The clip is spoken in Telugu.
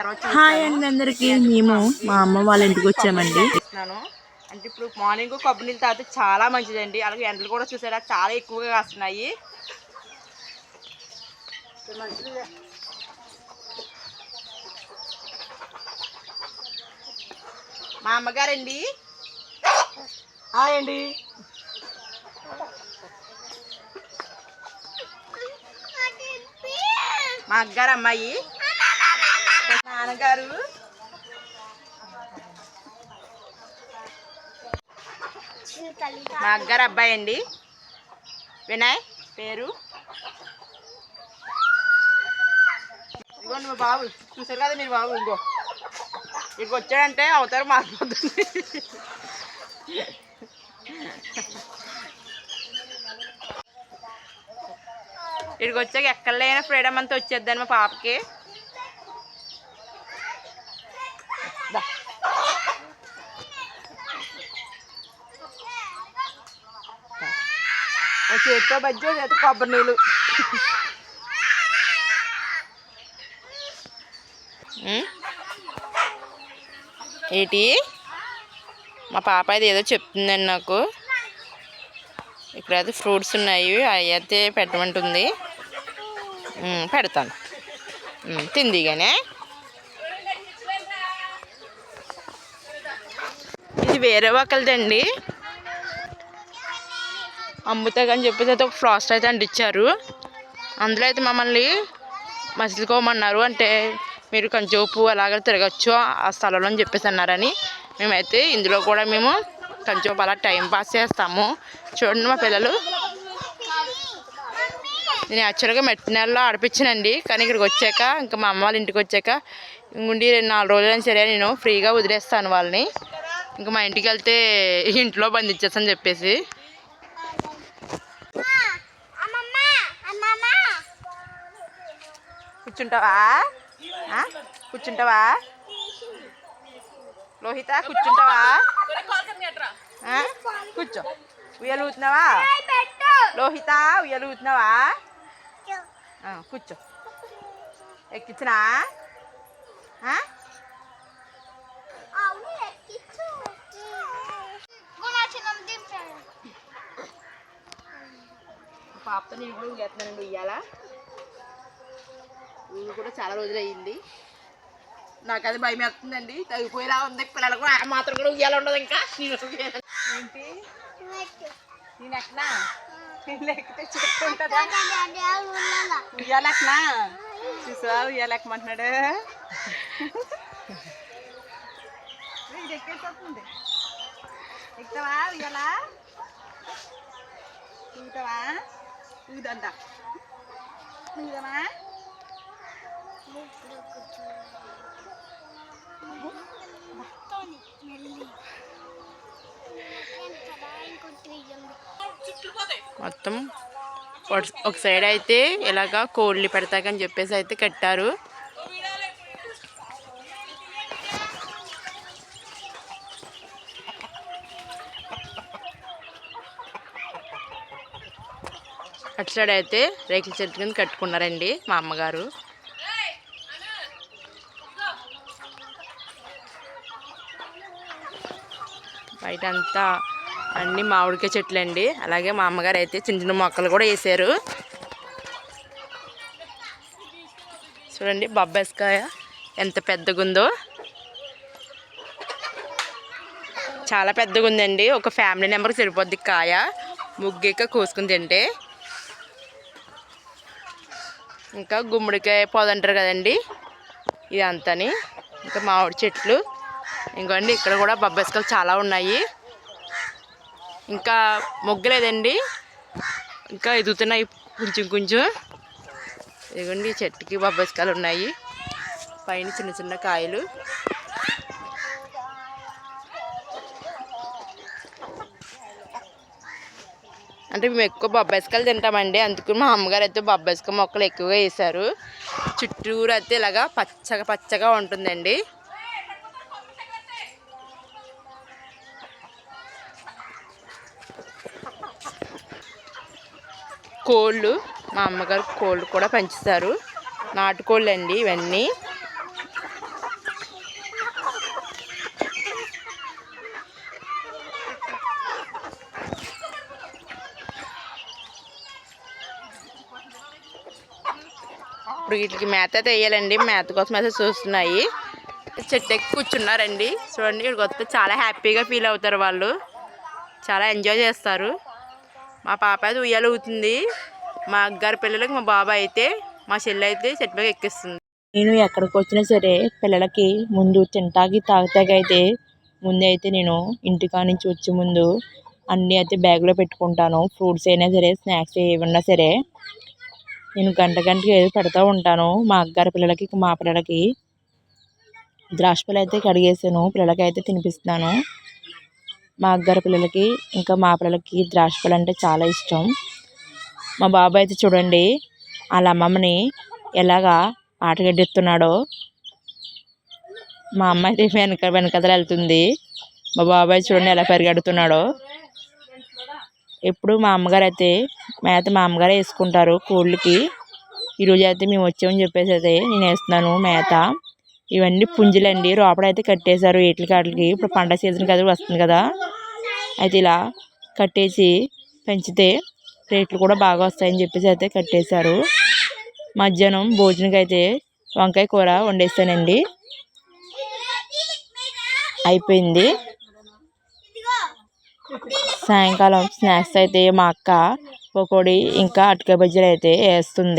హాయ్ అండి అందరికి. మేము మా అమ్మ వాళ్ళ ఇంటికి వచ్చామండి. అంటే ఇప్పుడు మార్నింగ్ కొబ్బరి నీళ్ళు తాగితే చాలా మంచిదండి. అలాగే ఎండలు కూడా చూసారా చాలా ఎక్కువగా కాస్తున్నాయి. మా అమ్మగారండి. హాయ్ అండి. మా అక్కగారు అమ్మాయి, నాన్నగారు, మా అక్కగారు అబ్బాయి అండి వినయ్ పేరు. ఇదిగోండి మా బాబు, చూసారు కదా మీరు బాబు. ఇంకో ఇక్కడికి వచ్చాడంటే అవతారం మారిపోతుంది. ఇక్కడికి వచ్చాక ఎక్కడ లేని ఫ్రీడమ్ అంతా వచ్చేద్దాను మా పాపకి. చేతితో బజ్జో చేతి కొబ్బరి నీళ్ళు. ఏంటి మా పాప అయితే ఏదో చెప్తుందండి నాకు. ఇక్కడైతే ఫ్రూట్స్ ఉన్నాయి, అవి అయితే పెట్టమంటుంది. పెడతాను, తిందిగానే. ఇది వేరే ఒకరిదండి, అమ్ముతాగని చెప్పేసి అయితే ఒక ఫ్లాస్ట్ అయితే అంటించారు. అందులో అయితే మమ్మల్ని మసిలుకోమన్నారు. అంటే మీరు కంచోపు అలాగే తిరగచ్చు ఆ స్థలంలో అని చెప్పేసి అన్నారని మేమైతే ఇందులో కూడా మేము కంచోపు అలా టైం పాస్ చేస్తాము. చూడండి మా పిల్లలు. నేను యాక్చువల్గా మెట్టి నెలలో ఆడిపించానండి, కానీ ఇక్కడికి వచ్చాక ఇంకా మా అమ్మ వాళ్ళ ఇంటికి వచ్చాక ఇంకుండి 4 రోజులైనా సరే నేను ఫ్రీగా వదిలేస్తాను వాళ్ళని. ఇంకా మా ఇంటికి వెళ్తే ఇంట్లో బంధించేస్తాను చెప్పేసి. కూర్చుంటావా కూర్చుంటావా లోహిత, కూర్చుంటావా? కూర్చో. ఉయ్యాలు ఊతున్నావా లోహిత? ఉయ్యాలు ఊతున్నావా? కూర్చో. ఎక్కించినా? పాపతో నేను కూడా ఊగేస్తున్నానండి ఉయ్యాల. ఊరు కూడా చాలా రోజులు అయ్యింది. నాకు అది భయం వేస్తుందండి, తగ్గిపోయేలా ఉంది. పిల్లలకు మాత్రం కూడా ఉయ్యాల ఉండదు. ఇంకా ఏంటి నేను ఎక్కనా? నేను ఎక్కితే చెప్పుకుంటుందా ఉయ్యాల ఎక్కనా? చూసా ఉయ్యాల ఎక్కమంటున్నాడు. ఇది ఎక్కేస్తుంది. ఎక్కుతావా ఉయ్యాల? ఊగుతావా? ఊగుదంతా ఊగుదామా? మొత్తం ఒక సైడ్ అయితే ఇలాగా కోళ్ళు పెడతాకని చెప్పేసి అయితే కట్టారు. అటు సైడ్ అయితే రేకుల చెట్టు కింద కట్టుకున్నారండి మా అమ్మగారు. బయట అంతా అన్ని మామిడికాయ చెట్లు అండి. అలాగే మా అమ్మగారు అయితే చిన్న చిన్న మొక్కలు కూడా వేసారు. చూడండి బొబ్బాయికాయ ఎంత పెద్దగా ఉందో, చాలా పెద్దగా ఉందండి. ఒక ఫ్యామిలీ మెంబర్కి సరిపోద్ది కాయ ముగ్గేక కోసుకుని తింటే. ఇంకా గుమ్మడికాయ పొదంటారు కదండి ఇదంతాని. ఇంకా మామిడి చెట్లు. ఇంకోండి ఇక్కడ కూడా బొబ్బాయికాయలు చాలా ఉన్నాయి. ఇంకా మొగ్గలేదండి, ఇంకా ఎదుగుతున్నాయి కొంచెం కొంచెం. ఇదిగోండి చెట్టుకి బొబ్బాయికాయలు ఉన్నాయి, పైన చిన్న చిన్న కాయలు. అంటే మేము ఎక్కువ బొబ్బాయికాయలు తింటామండి, అందుకు మా అమ్మగారు అయితే బొబ్బాయికాయ మొక్కలు ఎక్కువగా వేశారు. చుట్టూరు అయితే ఇలాగా పచ్చగా పచ్చగా ఉంటుందండి. కోళ్ళు, మా అమ్మగారు కోళ్ళు కూడా పెంచుతారు. నాటుకోళ్ళు అండి ఇవన్నీ. ఇప్పుడు వీటికి మేత అయితే వేయాలండి. మేత కోసం అయితే చూస్తున్నాయి. చెట్టు ఎక్కి కూర్చున్నారండి. చూడండి ఇక్కడికి వస్తే చాలా హ్యాపీగా ఫీల్ అవుతారు వాళ్ళు. చాలా ఎంజాయ్ చేస్తారు. మా పాప అయితే ఉయ్యాలు ఊగుతుంది. మా అగ్గారి పిల్లలకి మా బాబాయ్ అయితే మా చెల్లి అయితే చెట్టు మీద ఎక్కిస్తుంది. నేను ఎక్కడికి వచ్చినా సరే పిల్లలకి ముందు తింటాకి తాగుతాకి అయితే ముందు అయితే నేను ఇంటికా నుంచి వచ్చే ముందు అన్నీ అయితే బ్యాగ్లో పెట్టుకుంటాను. ఫ్రూట్స్ అయినా సరే స్నాక్స్ ఏమన్నా సరే నేను గంటకి ఏదో పెడతా ఉంటాను. మా అగ్గారి పిల్లలకి మా పిల్లలకి ద్రాక్ష పళ్ళు అయితే కడిగేసాను. పిల్లలకి అయితే తినిపిస్తున్నాను. మా అగ్గారి పిల్లలకి ఇంకా మా పిల్లలకి ద్రాక్ష పళ్ళు అంటే చాలా ఇష్టం. మా బాబాయ్ అయితే చూడండి వాళ్ళ అమ్మమ్మని ఎలాగా ఆటగడ్డిస్తున్నాడో. మా అమ్మ అయితే వెనకదలు వెళ్తుంది. మా బాబాయ్ చూడండి ఎలా పరిగెడుతున్నాడో. ఎప్పుడు మా అమ్మగారు అయితే మేత మా అమ్మగారే వేసుకుంటారు కోళ్ళకి. ఈరోజు అయితే మేము వచ్చామని చెప్పేసి అయితే నేను వేస్తున్నాను మేత. ఇవన్నీ పుంజులండి. లోపలైతే కట్టేశారు వీటికి. ఇప్పుడు పంట సీజన్ కదా వస్తుంది కదా, అయితే ఇలా కట్టేసి పెంచితే రేట్లు కూడా బాగా వస్తాయని చెప్పేసి అయితే కట్టేశారు. మధ్యాహ్నం భోజనంకి అయితే వంకాయ కూర వండేసానండి. అయిపోయింది. సాయంకాలం స్నాక్స్ అయితే మా అక్క పకోడీ ఇంకా అరటికాయ బజ్జీలు అయితే వేస్తుంది.